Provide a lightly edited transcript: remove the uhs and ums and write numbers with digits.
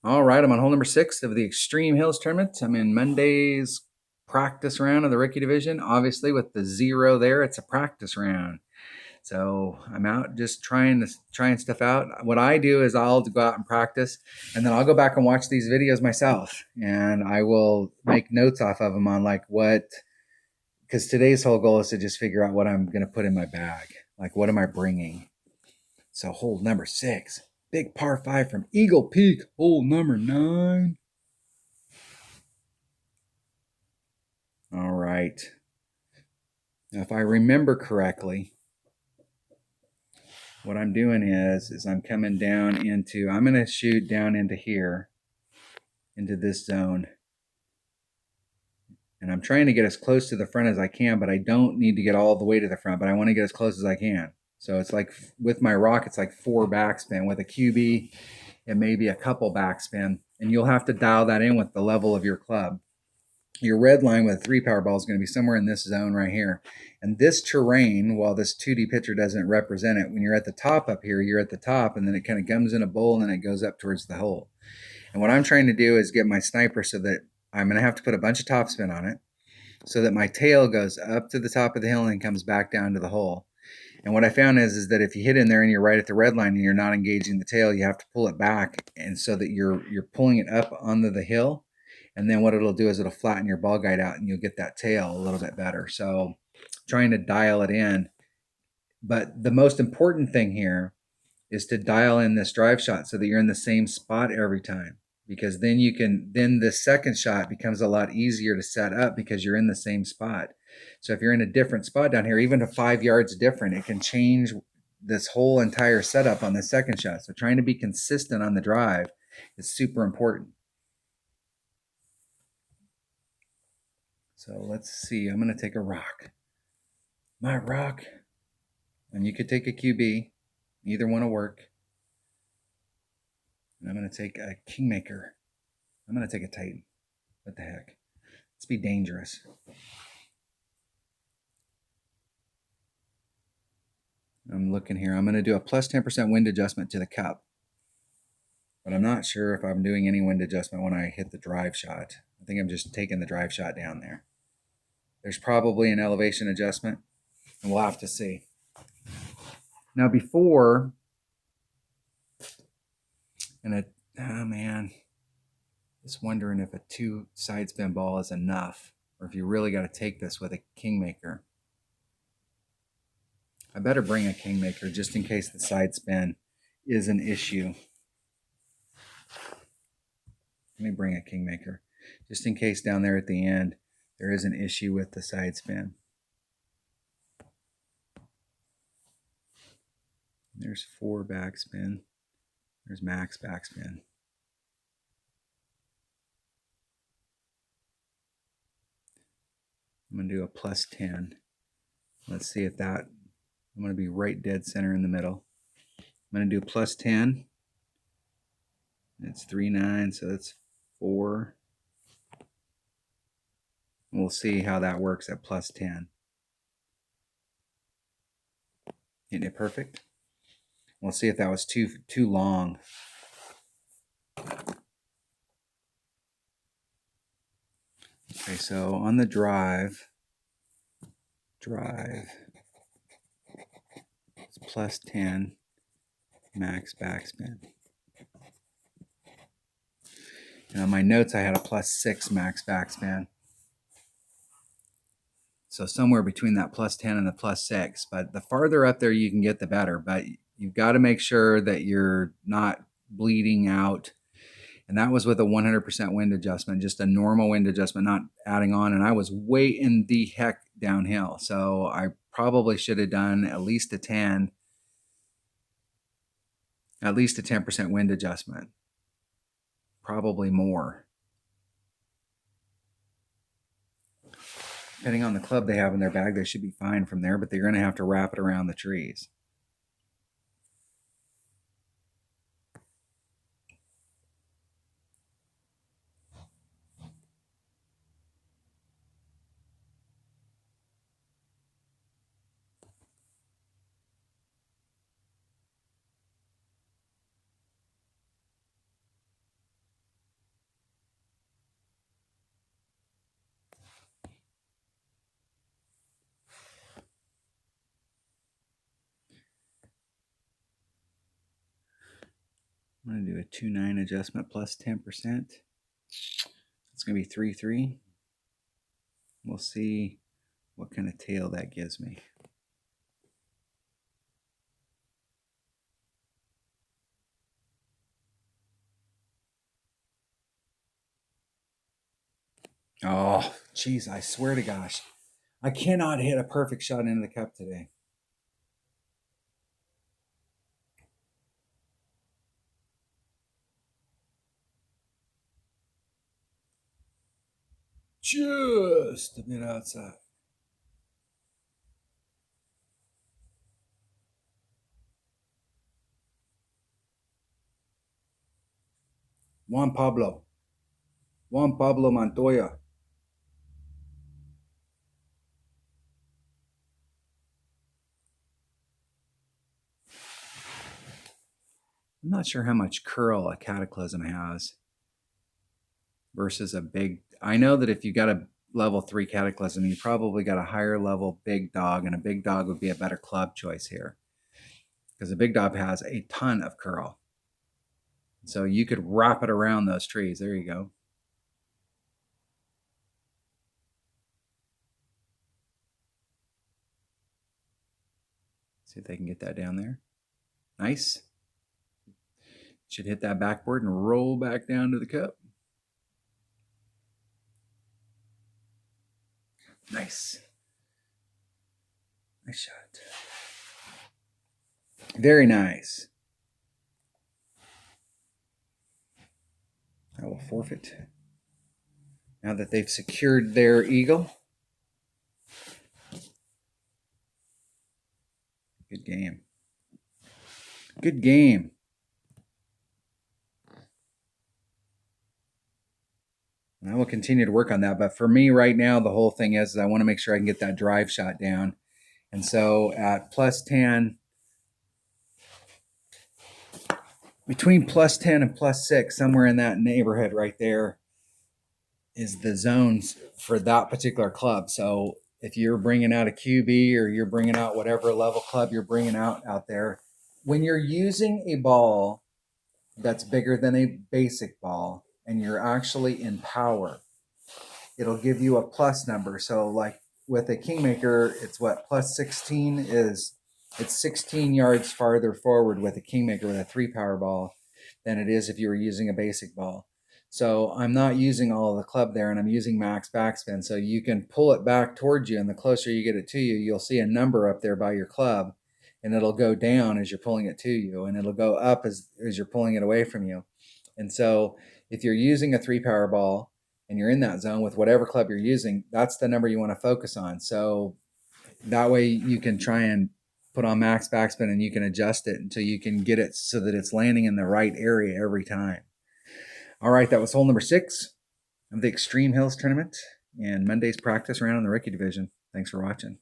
All right, I'm on hole number 6 of the Extreme Hills tournament. I'm in Monday's practice round of the rookie division. Obviously, with the 0 there, it's a practice round. So I'm out just trying stuff out. What I do is I'll go out and practice, and then I'll go back and watch these videos myself, and I will make notes off of them on like what, because today's whole goal is to just figure out what I'm going to put in my bag. Like, what am I bringing? So hole number 6. Big par 5 from Eagle Peak. Hole number 9. All right. Now, if I remember correctly, what I'm doing is I'm coming down into, I'm going to shoot down into here, into this zone. And I'm trying to get as close to the front as I can, but I don't need to get all the way to the front, but I want to get as close as I can. So it's like with my rock, it's like 4 backspin. With a QB, it may be a couple backspin. And you'll have to dial that in with the level of your club. Your red line with a 3 power ball is going to be somewhere in this zone right here. And this terrain, while this 2D picture doesn't represent it, when you're at the top up here, you're at the top, and then it kind of comes in a bowl, and then it goes up towards the hole. And what I'm trying to do is get my sniper so that I'm going to have to put a bunch of topspin on it so that my tail goes up to the top of the hill and comes back down to the hole. And what I found is that if you hit in there and you're right at the red line and you're not engaging the tail, you have to pull it back, and so that you're pulling it up onto the hill. And then what it'll do is it'll flatten your ball guide out and you'll get that tail a little bit better. So trying to dial it in. But the most important thing here is to dial in this drive shot so that you're in the same spot every time. Because then then the second shot becomes a lot easier to set up because you're in the same spot. So if you're in a different spot down here, even to 5 yards different, it can change this whole entire setup on the second shot. So trying to be consistent on the drive is super important. So let's see, I'm going to take a rock. My rock. And you could take a QB. Either one will work. And I'm going to take a Kingmaker. I'm going to take a Titan. What the heck? Let's be dangerous. I'm looking here. I'm going to do a plus 10% wind adjustment to the cup. But I'm not sure if I'm doing any wind adjustment when I hit the drive shot. I think I'm just taking the drive shot down there. There's probably an elevation adjustment, and we'll have to see. Now before, oh man, just wondering if a 2 side spin ball is enough, or if you really got to take this with a Kingmaker. I better bring a Kingmaker just in case the side spin is an issue. Let me bring a Kingmaker just in case down there at the end there is an issue with the side spin. There's 4 backspin. There's max backspin. I'm going to do a plus 10. Let's see if that, I'm going to be right dead center in the middle. I'm going to do plus 10. It's 3-9, so that's 4. We'll see how that works at plus 10. Isn't it perfect? We'll see if that was too long. Okay, so on the drive, it's plus 10 max backspin. And on my notes, I had a plus 6 max backspin. So somewhere between that plus 10 and the plus 6. But the farther up there you can get, the better. But you've got to make sure that you're not bleeding out. And that was with a 100% wind adjustment, just a normal wind adjustment, not adding on. And I was way in the heck downhill. So I probably should have done at least a 10% wind adjustment. Probably more. Depending on the club they have in their bag, they should be fine from there, but they're going to have to wrap it around the trees. I'm going to do a 2.9 adjustment plus 10%. It's going to be 3.3. We'll see what kind of tail that gives me. Oh, geez, I swear to gosh. I cannot hit a perfect shot into the cup today. Just a bit outside. Juan Pablo Montoya. I'm not sure how much curl a Cataclysm has versus a big. I know that if you got a level 3 Cataclysm, you probably got a higher level Big Dog, and a Big Dog would be a better club choice here because a Big Dog has a ton of curl. So you could wrap it around those trees. There you go. See if they can get that down there. Nice. Should hit that backboard and roll back down to the cup. Nice. Nice shot. Very nice. I will forfeit. Now that they've secured their eagle. Good game. Good game. And I will continue to work on that. But for me right now, the whole thing is I want to make sure I can get that drive shot down. And so at plus 10, between plus 10 and plus 6, somewhere in that neighborhood right there is the zones for that particular club. So if you're bringing out a QB or you're bringing out whatever level club you're bringing out there, when you're using a ball that's bigger than a basic ball and you're actually in power, it'll give you a plus number. So like with a Kingmaker, it's what, plus 16 is, it's 16 yards farther forward with a Kingmaker with a 3 power ball than it is if you were using a basic ball. So I'm not using all of the club there, and I'm using max backspin. So you can pull it back towards you, and the closer you get it to you, you'll see a number up there by your club, and it'll go down as you're pulling it to you, and it'll go up as you're pulling it away from you. And so if you're using a 3 power ball and you're in that zone with whatever club you're using, that's the number you want to focus on. So that way you can try and put on max backspin, and you can adjust it until you can get it so that it's landing in the right area every time. All right, that was hole number 6 of the Extreme Hills Tournament and Monday's practice round in the rookie division. Thanks for watching.